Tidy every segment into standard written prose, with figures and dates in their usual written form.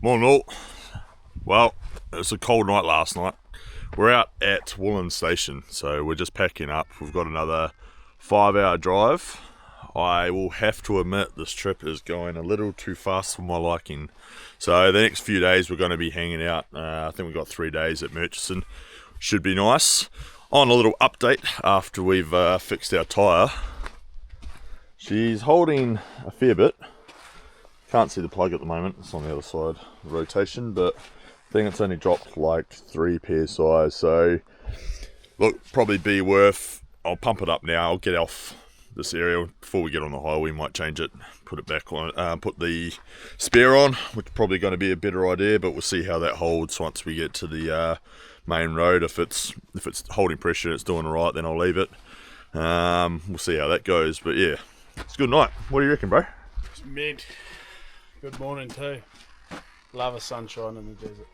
Morning all. Well, it was a cold night last night. We're out at Woollen Station, so we're just packing up. We've got another 5-hour drive. I will have to admit this trip is going a little too fast for my liking. So the next few days we're going to be hanging out. I think we've got 3 days at Murchison. Should be nice. On a little update after we've fixed our tyre. She's holding a fair bit. Can't see the plug at the moment, it's on the other side of the rotation, but I think it's only dropped like 3 psi, so look, probably be worth, I'll pump it up now, I'll get off this area before we get on the highway, we might change it, put it back on, put the spare on, which is probably going to be a better idea, but we'll see how that holds once we get to the main road. If it's holding pressure and it's doing alright, then I'll leave it. We'll see how that goes, but yeah, it's a good night. What do you reckon, bro? It's mid. Good morning too. Love a sunshine in the desert.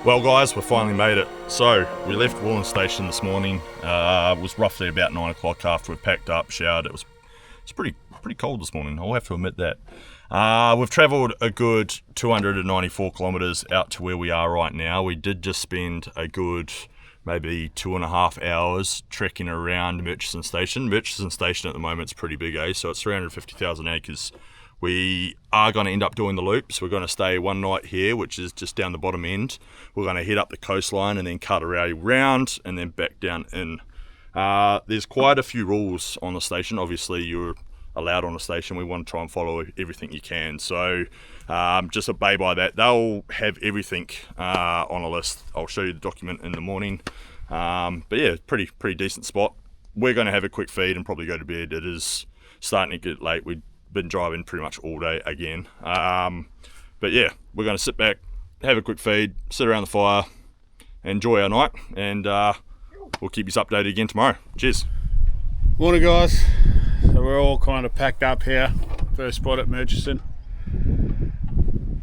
Well guys, we finally made it. So, we left Woollen Station this morning. It was roughly about 9 o'clock after we packed up, showered. It's pretty cold this morning, I'll have to admit that. We've travelled a good 294 kilometres out to where we are right now. We did just spend a good maybe 2.5 hours trekking around Murchison Station. Murchison Station at the moment is pretty big, so it's 350,000 acres. We are going to end up doing the loops. We're going to stay one night here, which is just down the bottom end. We're going to head up the coastline and then cut around and then back down in. There's quite a few rules on the station. Obviously, you're allowed on the station. We want to try and follow everything you can. So just obey by that. They'll have everything on a list. I'll show you the document in the morning. But yeah, pretty decent spot. We're going to have a quick feed and probably go to bed. It is starting to get late. We've been driving pretty much all day again. But yeah, we're going to sit back, have a quick feed, sit around the fire, enjoy our night, and we'll keep you updated again tomorrow. Cheers. Morning guys. So we're all kind of packed up here. First spot at Murchison.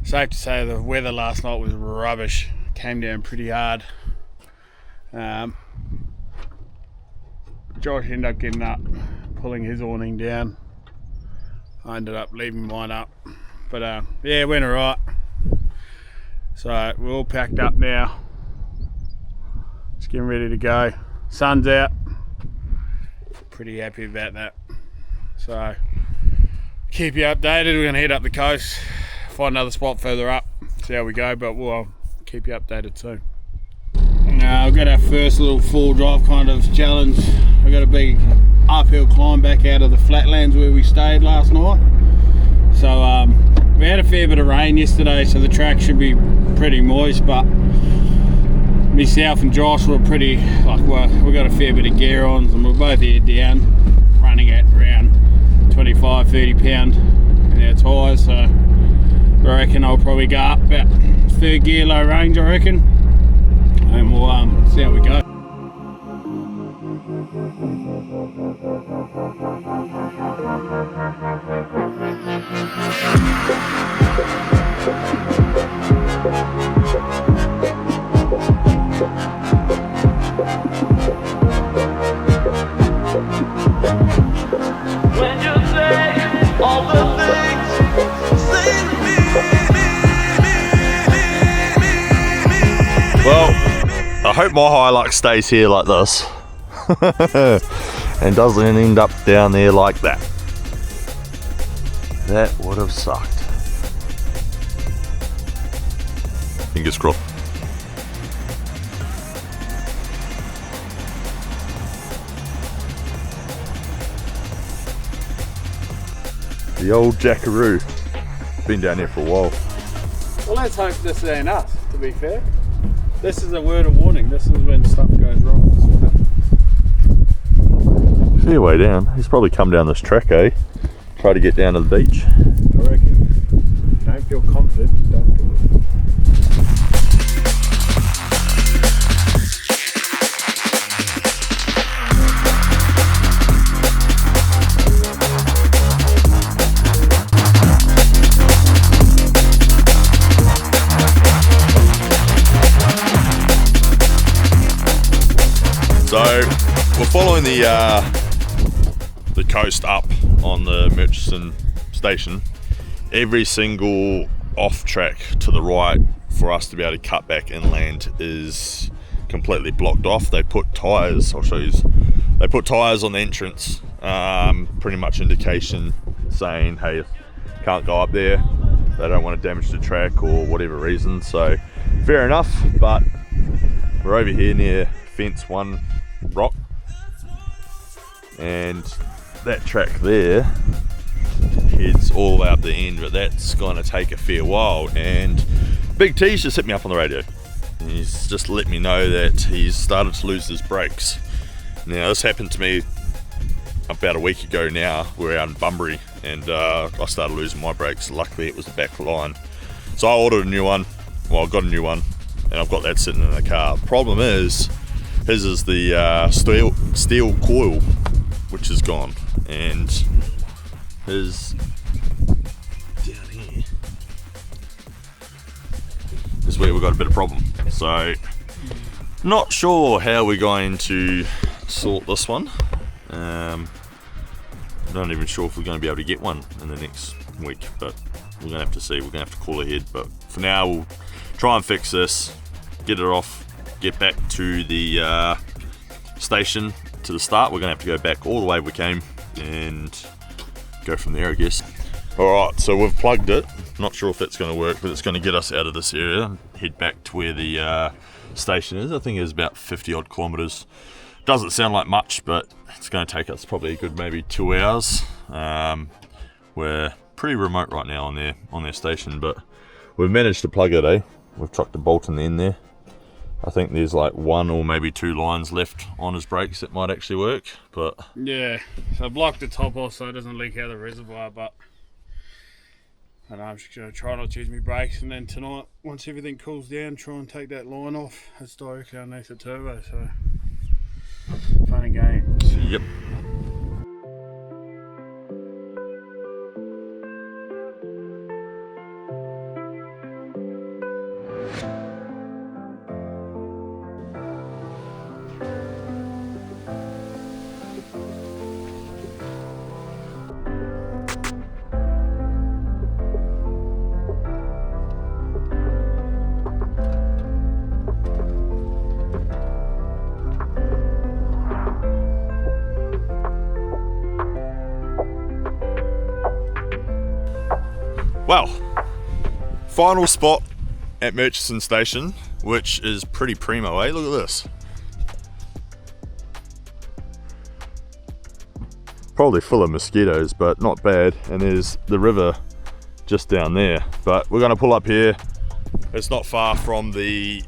Safe to say the weather last night was rubbish. Came down pretty hard. Josh ended up getting up, pulling his awning down. I ended up leaving mine up, but yeah, it went alright. So we're all packed up now, just getting ready to go. Sun's out, pretty happy about that. So keep you updated. We're going to head up the coast, find another spot further up, see how we go, but we'll keep you updated soon. Now we've got our first little full drive kind of challenge. We've got a big uphill climb back out of the flatlands where we stayed last night. So we had a fair bit of rain yesterday, so the track should be pretty moist, but myself and Josh were pretty, we got a fair bit of gear on, and we're both head down, running at around 25-30 pound in our tyres, so I reckon I'll probably go up about third gear low range, I reckon, and we'll see how we go. When you say all the things, say to me. Well, I hope my Hilux stays here like this and doesn't end up down there like that. That would have sucked. Fingers crossed. The old Jackaroo. Been down here for a while. Well, let's hope this ain't us, to be fair. This is a word of warning. This is when stuff goes wrong. Fair way down. He's probably come down this track, eh? Try to get down to the beach. I reckon. Don't feel confident, don't do it. So we're following the coast up on the Murchison station. Every single off track to the right for us to be able to cut back inland is completely blocked off. They put tyres, I'll show you. They put tyres on the entrance, pretty much indication saying, hey, can't go up there. They don't want to damage the track or whatever reason. So fair enough, but we're over here near fence 1 rock, and that track there heads all the way up the end, but that's going to take a fair while. And Big T's just hit me up on the radio. He's just let me know that he's started to lose his brakes. Now this happened to me about a week ago now. We're out in Bunbury and I started losing my brakes. Luckily it was the back line, so I ordered a new one. Well, I got a new one and I've got that sitting in the car. Problem is, his is the steel coil, which is gone, and his down here is where we've got a bit of problem. So not sure how we're going to sort this one. Not even sure if we're going to be able to get one in the next week, but we're going to have to see. We're going to have to call ahead, but for now we'll try and fix this, get it off, get back to the station to the start. We're gonna have to go back all the way we came and go from there, I guess. Alright, so we've plugged it. Not sure if that's going to work, but it's going to get us out of this area and head back to where the station is. I think it's about 50 odd kilometres. Doesn't sound like much, but it's going to take us probably a good maybe 2 hours. We're pretty remote right now on their station, but we've managed to plug it, eh? We've chucked a bolt in the end there. I think there's like 1 or maybe 2 lines left on his brakes that might actually work, but yeah, so I blocked the top off so it doesn't leak out of the reservoir, but and I'm just going to try not to use my brakes, and then tonight, once everything cools down, try and take that line off. It's directly underneath the turbo, so fun and games. yep. Well, final spot at Murchison Station, which is pretty primo, eh? Look at this. Probably full of mosquitoes, but not bad. And there's the river just down there. But we're gonna pull up here. It's not far from the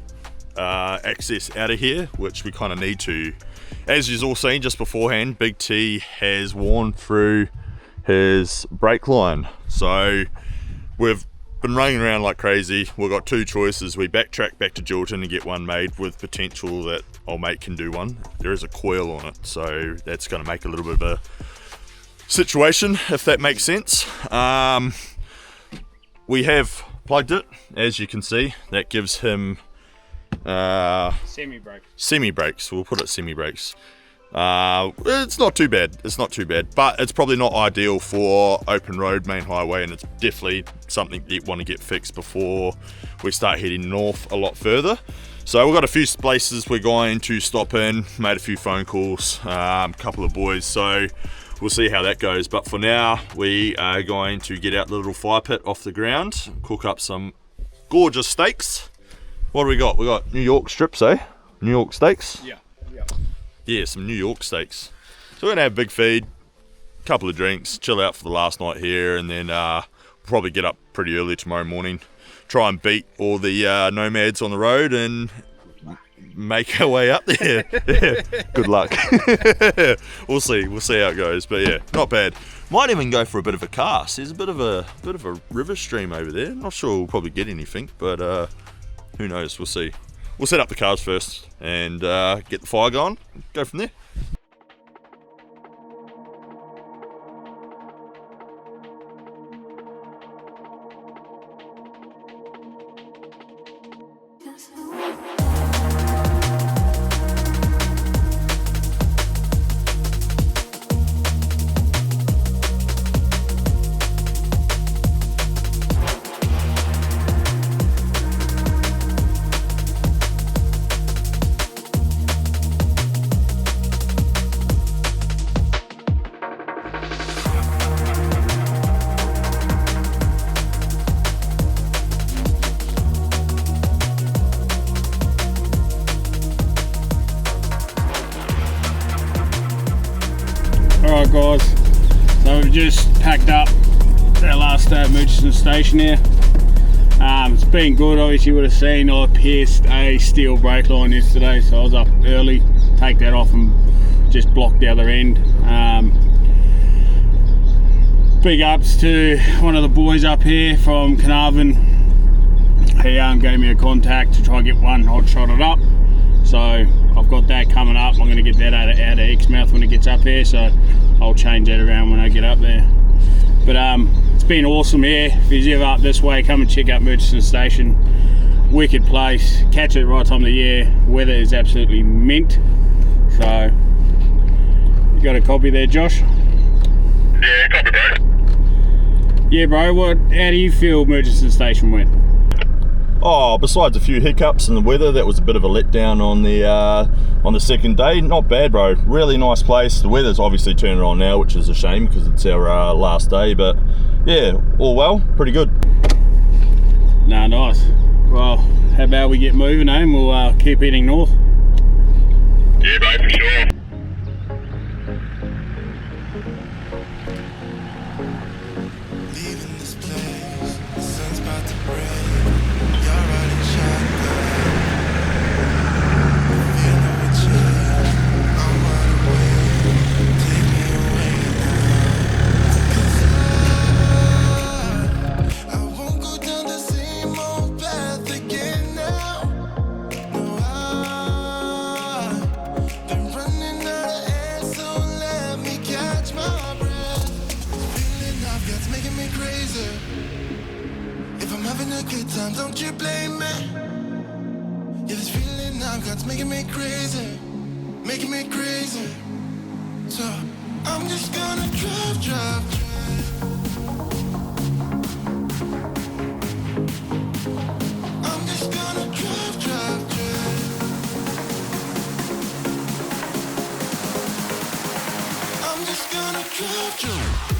access out of here, which we kind of need to. As you've all seen just beforehand, Big T has worn through his brake line. So we've been running around like crazy. We've got two choices. We backtrack back to Georgian and get one made with potential that old mate can do one. There is a coil on it, so that's going to make a little bit of a situation, if that makes sense. We have plugged it, as you can see. That gives him semi brakes. We'll put it semi brakes. It's not too bad. It's not too bad, but it's probably not ideal for open road, main highway, and it's definitely something you want to get fixed before we start heading north a lot further. So we've got a few places we're going to stop in, made a few phone calls, a couple of boys, so we'll see how that goes. But for now, we are going to get out the little fire pit off the ground, cook up some gorgeous steaks. What do we got? We got New York strips, eh? New York steaks? Yeah, some New York steaks. So we're gonna have a big feed, couple of drinks, chill out for the last night here, and then probably get up pretty early tomorrow morning, try and beat all the nomads on the road and make our way up there. Yeah, good luck. We'll see how it goes, but yeah, not bad. Might even go for a bit of a cast. There's a bit of a river stream over there. Not sure we'll probably get anything, but who knows? We'll see. We'll set up the cars first and get the fire going. Go from there. Alright guys, so we've just packed up our last day at Murchison Station here. It's been good. Obviously you would have seen I pierced a steel brake line yesterday, so I was up early, take that off and just block the other end. Big ups to one of the boys up here from Carnarvon. He gave me a contact to try and get one hot shotted up. So I've got that coming up. I'm going to get that out of Exmouth when it gets up here, so I'll change that around when I get up there. But it's been awesome here. If you're ever up this way, come and check out Murchison Station. Wicked place. Catch it at the right time of the year. Weather is absolutely mint. So you got a copy there, Josh? Yeah, copy, bro. Yeah, bro. How do you feel Murchison Station went? Oh, besides a few hiccups and the weather, that was a bit of a letdown on the second day. Not bad, bro. Really nice place. The weather's obviously turning on now, which is a shame because it's our last day. But yeah, all well, pretty good. Nah, nice. Well, how about we get moving, eh? And we'll keep heading north. Yeah, bro, for sure. Leaving this place, the sun's about to break. You're riding shotgun. Feel no change. I'm wide awake. Take me away now. 'Cause I won't go down the same old path again now. No, I've been running out of air, so let me catch my breath. Feeling I've got's making me crazy. If I'm having a good time, don't you blame me. Yeah, this feeling I've got's making me crazy, making me crazy. So I'm just gonna drive. I'm just gonna drive. I'm just gonna drive.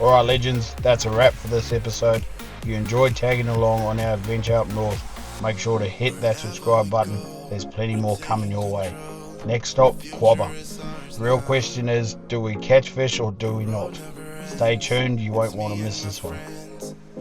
Alright legends, that's a wrap for this episode. If you enjoyed tagging along on our adventure up north, make sure to hit that subscribe button. There's plenty more coming your way. Next stop, Quabba. The real question is, do we catch fish or do we not? Stay tuned, you won't want to miss this one.